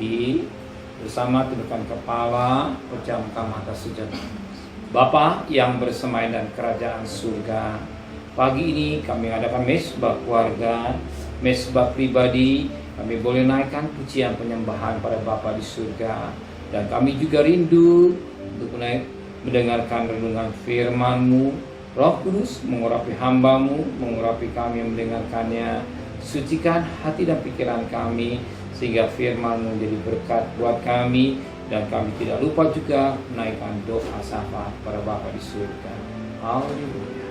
berdiri bersama tundukkan kepala, pejamkan mata sejenak. Bapa yang bersemayam dan kerajaan surga, pagi ini kami adakan mesbah keluarga, mesbah pribadi. Kami boleh naikkan pujian penyembahan pada Bapa di surga. Dan kami juga rindu untuk mendengarkan renungan firman-Mu. Roh Kudus mengurapi hamba-Mu, mengurapi kami yang mendengarkannya. Sucikan hati dan pikiran kami, sehingga firman-Mu menjadi berkat buat kami. Dan kami tidak lupa juga menaikkan doa syafaat pada Bapa di surga. Haleluya.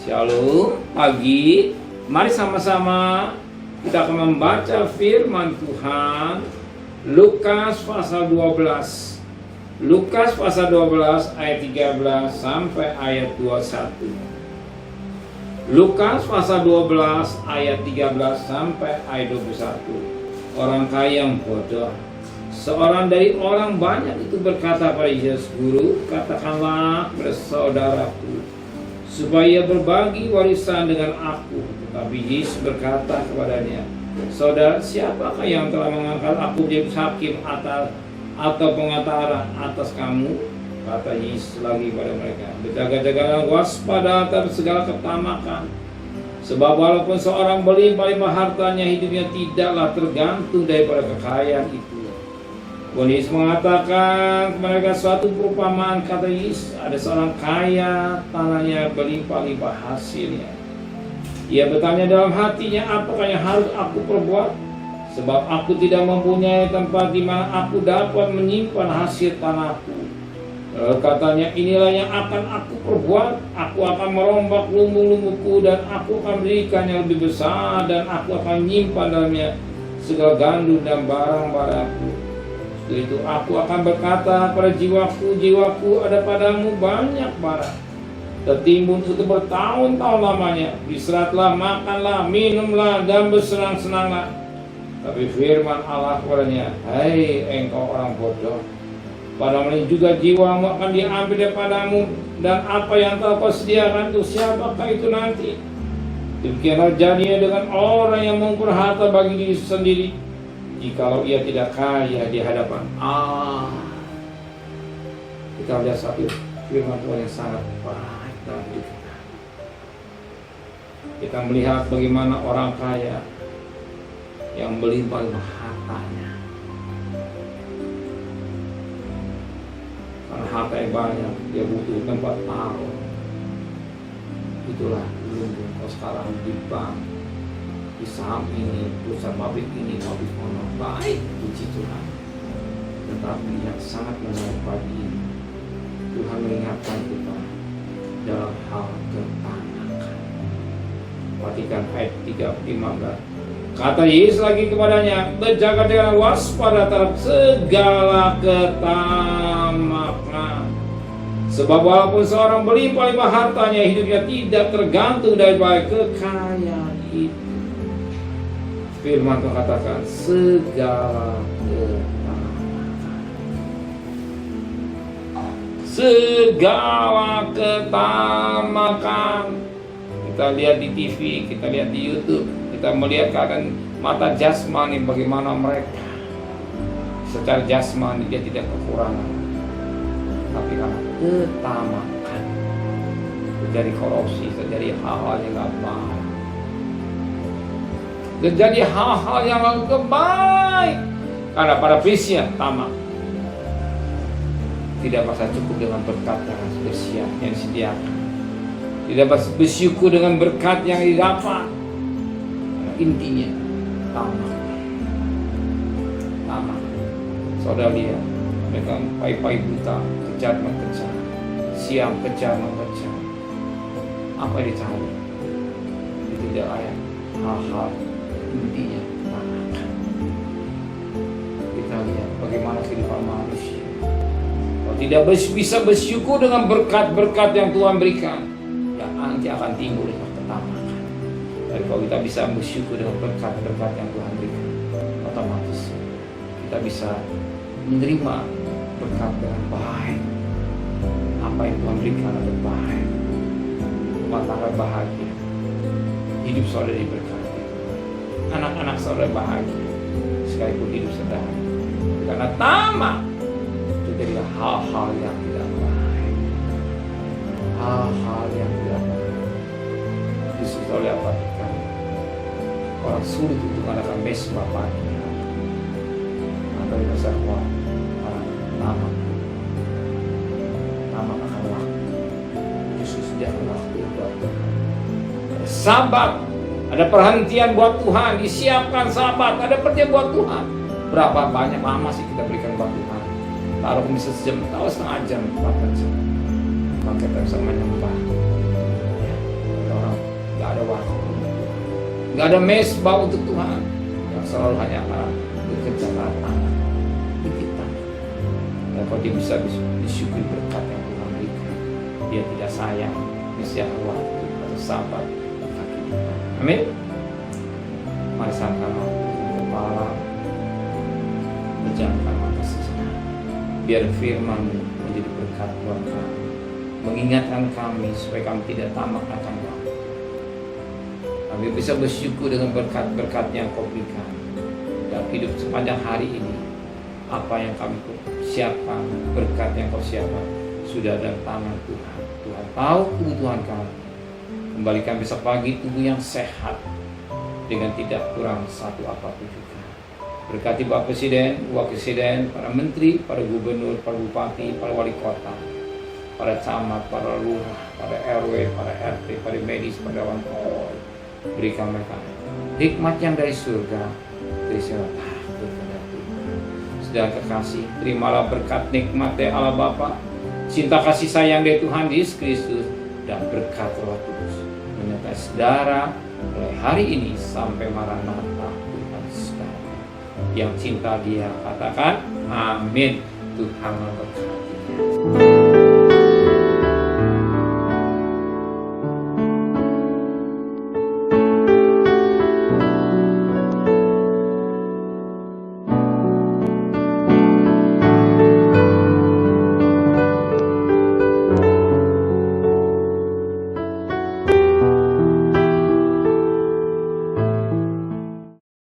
Shalom. Pagi, mari sama-sama kita akan membaca firman Tuhan. Lukas pasal 12. Lukas pasal 12 ayat 13 sampai ayat 21. Lukas pasal 12 ayat 13 sampai ayat 21. Orang kaya yang bodoh. Seorang dari orang banyak itu berkata pada Yesus, "Guru, katakanlah kepada saudaraku supaya berbagi warisan dengan aku." Tapi Yesus berkata kepadanya, "Saudara, siapakah yang telah mengangkat aku menjadi hakim atau pengatara atas kamu?" Kata Yesus lagi pada mereka, "Berjaga-jagalah, waspada terhadap segala ketamakan. Sebab walaupun seorang berlimpah-limpah hartanya, hidupnya tidaklah tergantung daripada kekayaan itu." Yesus mengatakan kepada mereka suatu perumpamaan. Kata Yesus, ada seorang kaya, tanahnya berlimpah-limpah hasilnya. Ia bertanya dalam hatinya, apakah yang harus aku perbuat? Sebab aku tidak mempunyai tempat di mana aku dapat menyimpan hasil tanahku. Lalu katanya, inilah yang akan aku perbuat. Aku akan merombak lumbung-lumbungku dan aku akan berikan yang lebih besar, dan aku akan menyimpan dalamnya segala gandum dan barang-barangku. Setelah itu aku akan berkata pada jiwaku, jiwaku, ada padamu banyak barang tertimbun untuk bertahun-tahun lamanya. Istirahatlah, makanlah, minumlah, dan bersenang-senanglah. Tapi firman Allah kepadanya, "Hai engkau orang bodoh, pada menit juga jiwamu akan diambil daripadamu, dan apa yang telah kau sediakan itu siapakah itu nanti?" Demikianlah jadinya dengan orang yang mengumpul harta bagi diri sendiri, jikalau ia tidak kaya di hadapan Allah. Kita lihat satu firman Tuhan yang sangat baik dalam hidup kita. Kita melihat bagaimana orang kaya yang berlimpah-limpah hartanya. Karena harta yang banyak, dia butuh tempat taruh. Itulah lumbung kau sekarang di bank, di saham ini, perusahaan pabrik ini, pabrik mana, baik, puji Tuhan. Tetapi yang sangat menarik pagi ini, Tuhan mengingatkan kita dalam hal ketamakan. Perhatikan ayat 15. Kata Yesus lagi kepadanya, berjaga-jagalah, waspada terhadap segala ketamakan. Sebab walaupun seorang berlimpah-limpah hartanya, hidupnya tidak tergantung daripada kekayaan itu. Firman Tuhan katakan segala ketamakan. Segala ketamakan. Kita lihat di TV, kita lihat di YouTube, kita melihat keadaan mata jasmani bagaimana mereka. Secara jasmani dia tidak kekurangan, tapi karena ketamakan terjadi korupsi, terjadi hal-hal yang gak baik, terjadi hal-hal yang gak baik karena pada prinsipnya tamak. Tidak merasa cukup dengan berkat yang spesial yang disediakan, tidak bersyukur dengan berkat yang didapat. Intinya tamak. Saudara lihat, mereka pai-pai buta, kejar mengejar, siang kejar mengejar. Apa yang dicari? Itu tidak layak. Hal-hal intinya tamak. Kita lihat bagaimana kehidupan manusia. Kalau tidak bisa bersyukur dengan berkat-berkat yang Tuhan berikan, ya nanti akan timbul ketamakan. Tapi kalau kita bisa bersyukur dengan berkat-berkat yang Tuhan berikan, otomatis kita bisa menerima berkat dengan baik. Apa yang Tuhan berikan adalah baik. Rumah tangga bahagia, hidup saudara diberkati, anak-anak saudara bahagia, sekalipun hidup sederhana. Karena tamak itu jadilah hal-hal yang tidak baik. Hal-hal yang tidak baik. Disusul oleh apa? Orang sulit untuk mengadakan mesbah baginya. Maka dasar tamak akan waktu. Yesus sediakan waktu buat Tuhan. Ada sabat, ada perhentian buat Tuhan, disiapkan sabat, ada perhentian buat Tuhan. Berapa banyak lama sih kita berikan buat Tuhan? Taruh misalnya sejam, tahu setengah jam bahkan sejam. Maka kita bisa menyembah. Ya, orang nggak ada waktu, nggak ada mesbah untuk Tuhan. Yang selalu hanya akan bekerja tangan, bikin tangan. Dan kalau dia bisa disyukuri berkat yang Tuhan berikan, dia tidak sayang disiapkan waktu atau sabat. Amin. Mari sama-sama kepala pejamkan mata sejenak. Biar firman-Mu menjadi berkat buat kami, mengingatkan kami supaya kami tidak tamak akan waktu. Kami bisa bersyukur dengan berkat-berkat yang Kau berikan dalam hidup sepanjang hari ini. Apa yang kami siapkan, berkat yang Kau siapkan sudah dalam tangan Tuhan. Tuhan tahu kebutuhan kami. Kembalikan besok pagi tubuh yang sehat dengan tidak kurang satu apapun juga. Berkati Bapak Presiden, Wakil Presiden, para Menteri, para Gubernur, para Bupati, para Wali Kota, para camat, para lurah, para RW, para RT, para medis, para dewan pol. Berikan mereka hikmat yang dari surga, terisilah takut kepada Tuhan. Sedang kekasih, terimalah berkat nikmat dari Allah Bapa, cinta kasih sayang dari Tuhan Yesus Kristus, dan berkat Roh Kudus menyertai saudara mulai hari ini sampai Maranatha Tuhan sekalian. Yang cinta Dia katakan amin. Tuhan memberkati.